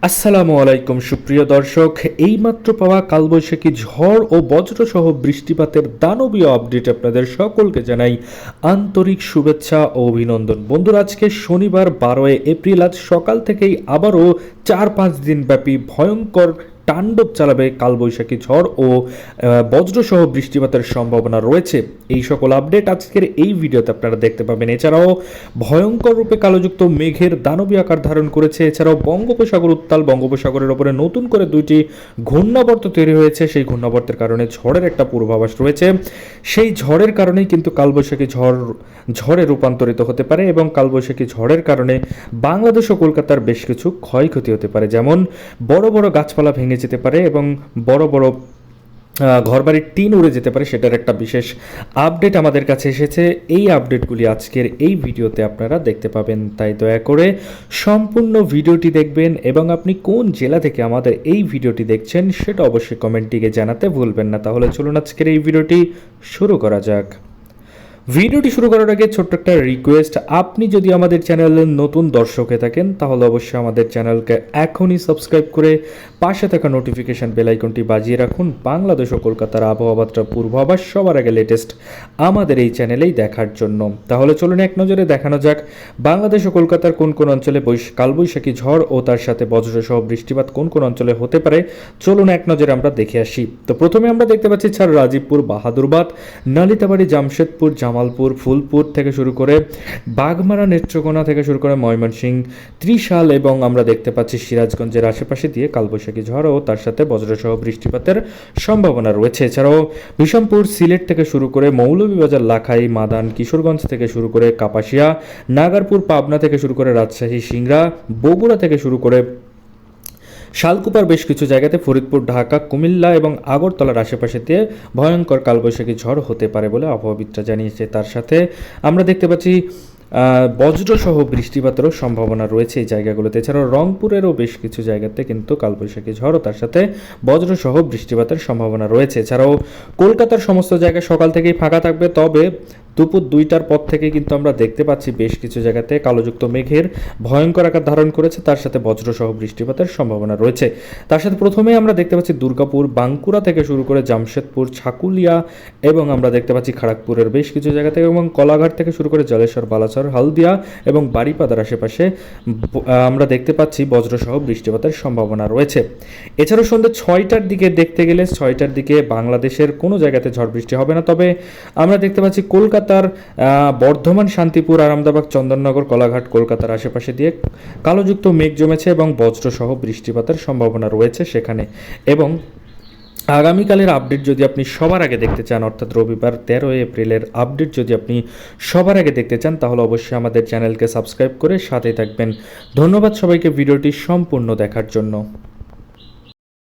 আসসালামু আলাইকুম সুপ্রিয় দর্শক, এইমাত্র পাওয়া কালবৈশাখী ঝড় ও বজ্রসহ বৃষ্টিপাতের দানবীয় আপডেট আপনাদের সকলকে জানাই আন্তরিক শুভেচ্ছা ও অভিনন্দন। বন্ধুরা, আজকে শনিবার 12 এপ্রিল, আজ সকাল থেকেই আবারও 4-5 দিন ব্যাপী ভয়ঙ্কর তাণ্ডব চালাবে কালবৈশাখী ঝড় ও বজ্রসহ বৃষ্টিপাতের সম্ভাবনা রয়েছে। এই সকল আপডেট আজকের এই ভিডিওতে আপনারা দেখতে পাবেন। এছাড়াও ভয়ঙ্কর রূপে কালোযুক্ত মেঘের দানবীয় আকার ধারণ করেছে। এছাড়াও বঙ্গোপসাগর উত্তাল, বঙ্গোপসাগরের ওপরে নতুন করে 2টি ঘূর্ণাবর্ত তৈরি হয়েছে। সেই ঘূর্ণাবর্তের কারণে ঝড়ের একটা পূর্বাভাস রয়েছে। সেই ঝড়ের কারণেই কিন্তু কালবৈশাখী ঝড়ে রূপান্তরিত হতে পারে এবং কালবৈশাখী ঝড়ের কারণে বাংলাদেশ ও কলকাতার বেশ কিছু ক্ষয়ক্ষতি হতে পারে, যেমন বড় বড় গাছপালা ভেঙে যেতে পারে এবং বড় বড় ঘরবাড়ির টিন উড়ে যেতে পারে। সেটার একটা বিশেষ আপডেট আমাদের কাছে এসেছে। এই আপডেটগুলি আজকের এই ভিডিওতে আপনারা দেখতে পাবেন, তাই দয়া করে সম্পূর্ণ ভিডিওটি দেখবেন এবং আপনি কোন জেলা থেকে আমাদের এই ভিডিওটি দেখছেন সেটা অবশ্যই কমেন্টটিকে জানাতে ভুলবেন না। তাহলে চলুন আজকের এই ভিডিওটি শুরু করা যাক। ভিডিওটি শুরু করার আগে ছোট্ট একটা রিকোয়েস্ট, আপনি যদি আমাদের চ্যানেলের নতুন দর্শক হয়ে থাকেন তাহলে অবশ্যই আমাদের চ্যানেলকে এখনই সাবস্ক্রাইব করে পাশে থাকা নোটিফিকেশন বেল আইকনটি বাজিয়ে রাখুন। বাংলাদেশ ও কলকাতার আবহাওয়াটা পূর্বাভাস সবার আগে লেটেস্ট আমাদের এই চ্যানেলেই দেখার জন্য। তাহলে চলুন এক নজরে দেখানো যাক বাংলাদেশ ও কলকাতার কোন কোন অঞ্চলে কালবৈশাখী ঝড় ও তার সাথে বজ্রসহ বৃষ্টিপাত কোন কোন অঞ্চলে হতে পারে। চলুন এক নজরে আমরা দেখে আসি। তো প্রথমে আমরা দেখতে পাচ্ছি রাজীবপুর, বাহাদুরবাদ, নালিতাবাড়ি, জামশেদপুর, জামালপুর, ফুলপুর থেকে শুরু করে বাগমারা, নেত্রকোনা থেকে শুরু করে ময়মনসিংহ, ত্রিশাল এবং আমরা দেখতে পাচ্ছি সিরাজগঞ্জের আশেপাশে দিয়ে কালবৈশাখী ঝড় ও তার সাথে বজ্রসহ বৃষ্টিপাতের সম্ভাবনা রয়েছে। এছাড়াও বিষমপুর, সিলেট থেকে শুরু করে মৌলভীবাজার, লাখাই, মাদান, কিশোরগঞ্জ থেকে শুরু করে কাপাসিয়া, নাগারপুর, পাবনা থেকে শুরু করে রাজশাহী, সিংড়া, বগুড়া থেকে শুরু করে শালকুপার বেশ কিছু জায়গাতে, ফরিদপুর, ঢাকা, কুমিল্লা এবং আগরতলার আশেপাশে দিয়ে ভয়ঙ্কর কালবৈশাখী ঝড় হতে পারে বলে আবহাওয়াবিদরা জানিয়েছে। তার সাথে আমরা দেখতে পাচ্ছি বজ্রসহ বৃষ্টিপাতেরও সম্ভাবনা রয়েছে এই জায়গাগুলোতে। এছাড়াও রংপুরেরও বেশ কিছু জায়গাতে কিন্তু কালবৈশাখী ঝড় ও তার সাথে বজ্রসহ বৃষ্টিপাতের সম্ভাবনা রয়েছে। এছাড়াও কলকাতার সমস্ত জায়গায় সকাল থেকেই ফাঁকা থাকবে, তবে দুপুর 2টার পর থেকে কিন্তু আমরা দেখতে পাচ্ছি বেশ কিছু জায়গাতে কালোযুক্ত মেঘের ভয়ঙ্কর আকার ধারণ করেছে, তার সাথে বজ্রসহ বৃষ্টিপাতের সম্ভাবনা রয়েছে। তার সাথে প্রথমেই আমরা দেখতে পাচ্ছি দুর্গাপুর, বাঁকুড়া থেকে শুরু করে জামশেদপুর, ছাকুলিয়া এবং আমরা দেখতে পাচ্ছি খড়গপুরের বেশ কিছু জায়গাতে এবং কলাঘাট থেকে শুরু করে জলেশ্বর, বালাসর, হালদিয়া এবং বারিপাদার আশেপাশে আমরা দেখতে পাচ্ছি বজ্রসহ বৃষ্টিপাতের সম্ভাবনা রয়েছে। এছাড়াও সন্ধ্যে 6টার দিকে দেখতে গেলে 6টার দিকে বাংলাদেশের কোনো জায়গাতে ঝড় বৃষ্টি হবে না, তবে আমরা দেখতে পাচ্ছি কলকাতার বর্ধমান, শান্তিপুর, আরামবাগ, চন্দননগর, কলাঘাট, কলকাতার আশেপাশে দিয়ে কালোযুক্ত মেঘ জমেছে এবং বজ্রসহ বৃষ্টিপাতের সম্ভাবনা রয়েছে সেখানে। এবং আগামীকালের আপডেট যদি আপনি সবার আগে দেখতে চান, অর্থাৎ রবিবার 13 এপ্রিলের আপডেট যদি আপনি সবার আগে দেখতে চান তাহলে অবশ্যই আমাদের চ্যানেলকে সাবস্ক্রাইব করে সাথেই থাকবেন। ধন্যবাদ সবাইকে ভিডিওটি সম্পূর্ণ দেখার জন্য।